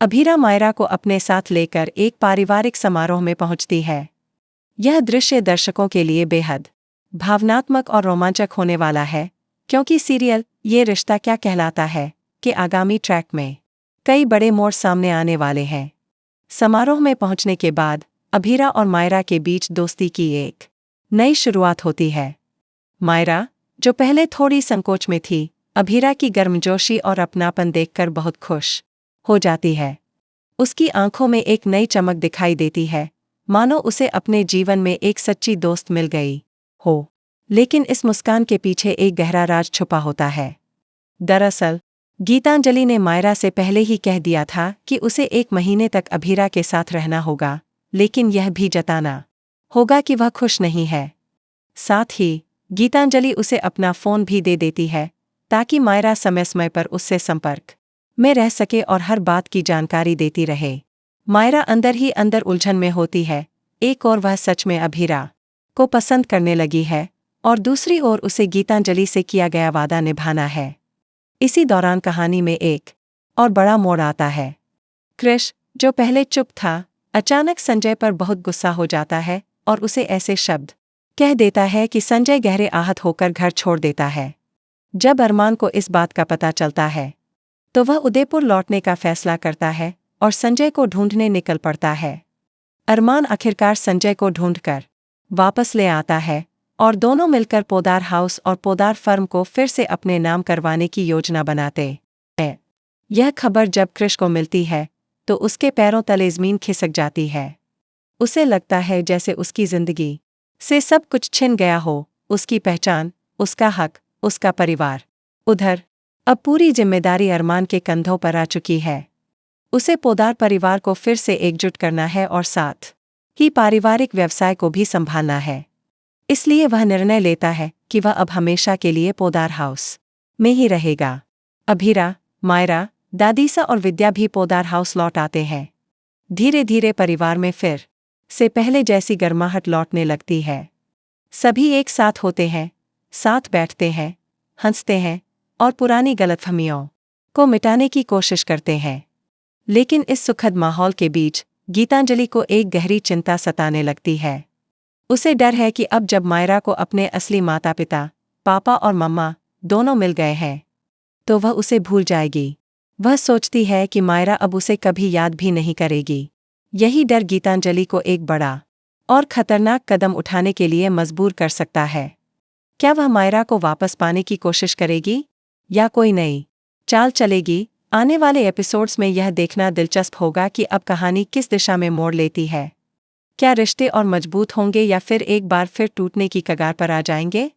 अभीरा मायरा को अपने साथ लेकर एक पारिवारिक समारोह में पहुंचती है। यह दृश्य दर्शकों के लिए बेहद भावनात्मक और रोमांचक होने वाला है, क्योंकि सीरियल ये रिश्ता क्या कहलाता है कि आगामी ट्रैक में कई बड़े मोड़ सामने आने वाले हैं। समारोह में पहुंचने के बाद अभीरा और मायरा के बीच दोस्ती की एक नई शुरुआत होती है। मायरा, जो पहले थोड़ी संकोच में थी, अभीरा की गर्मजोशी और अपनापन देखकर बहुत खुश हो जाती है। उसकी आंखों में एक नई चमक दिखाई देती है, मानो उसे अपने जीवन में एक सच्ची दोस्त मिल गई हो। लेकिन इस मुस्कान के पीछे एक गहरा राज छुपा होता है। दरअसल गीतांजलि ने मायरा से पहले ही कह दिया था कि उसे 1 महीने तक अभीरा के साथ रहना होगा, लेकिन यह भी जताना होगा कि वह खुश नहीं है। साथ ही गीतांजलि उसे अपना फ़ोन भी दे देती है, ताकि मायरा समय समय पर उससे संपर्क में रह सके और हर बात की जानकारी देती रहे। मायरा अंदर ही अंदर उलझन में होती है। एक ओर वह सच में अभीरा को पसंद करने लगी है और दूसरी ओर उसे गीतांजलि से किया गया वादा निभाना है। इसी दौरान कहानी में एक और बड़ा मोड़ आता है। कृष, जो पहले चुप था, अचानक संजय पर बहुत गुस्सा हो जाता है और उसे ऐसे शब्द कह देता है कि संजय गहरे आहत होकर घर छोड़ देता है। जब अरमान को इस बात का पता चलता है, तो वह उदयपुर लौटने का फैसला करता है और संजय को ढूंढने निकल पड़ता है। अरमान आखिरकार संजय को ढूंढकर वापस ले आता है और दोनों मिलकर पोदार हाउस और पोदार फर्म को फिर से अपने नाम करवाने की योजना बनाते हैं। यह खबर जब कृष को मिलती है, तो उसके पैरों तले ज़मीन खिसक जाती है। उसे लगता है जैसे उसकी जिंदगी से सब कुछ छिन गया हो, उसकी पहचान, उसका हक, उसका परिवार। उधर अब पूरी जिम्मेदारी अरमान के कंधों पर आ चुकी है। उसे पोदार परिवार को फिर से एकजुट करना है और साथ ही पारिवारिक व्यवसाय को भी संभालना है। इसलिए वह निर्णय लेता है कि वह अब हमेशा के लिए पोदार हाउस में ही रहेगा। अभीरा, मायरा, दादीसा और विद्या भी पोदार हाउस लौट आते हैं। धीरे धीरे परिवार में फिर से पहले जैसी गर्माहट लौटने लगती है। सभी एक साथ होते हैं, साथ बैठते हैं, हंसते हैं और पुरानी गलतफहमियों को मिटाने की कोशिश करते हैं। लेकिन इस सुखद माहौल के बीच गीतांजलि को एक गहरी चिंता सताने लगती है। उसे डर है कि अब जब मायरा को अपने असली माता पिता, पापा और मम्मा दोनों मिल गए हैं, तो वह उसे भूल जाएगी। वह सोचती है कि मायरा अब उसे कभी याद भी नहीं करेगी। यही डर गीतांजलि को एक बड़ा और खतरनाक कदम उठाने के लिए मजबूर कर सकता है। क्या वह मायरा को वापस पाने की कोशिश करेगी या कोई नई चाल चलेगी? आने वाले एपिसोड्स में यह देखना दिलचस्प होगा कि अब कहानी किस दिशा में मोड़ लेती है। क्या रिश्ते और मजबूत होंगे या फिर एक बार फिर टूटने की कगार पर आ जाएंगे?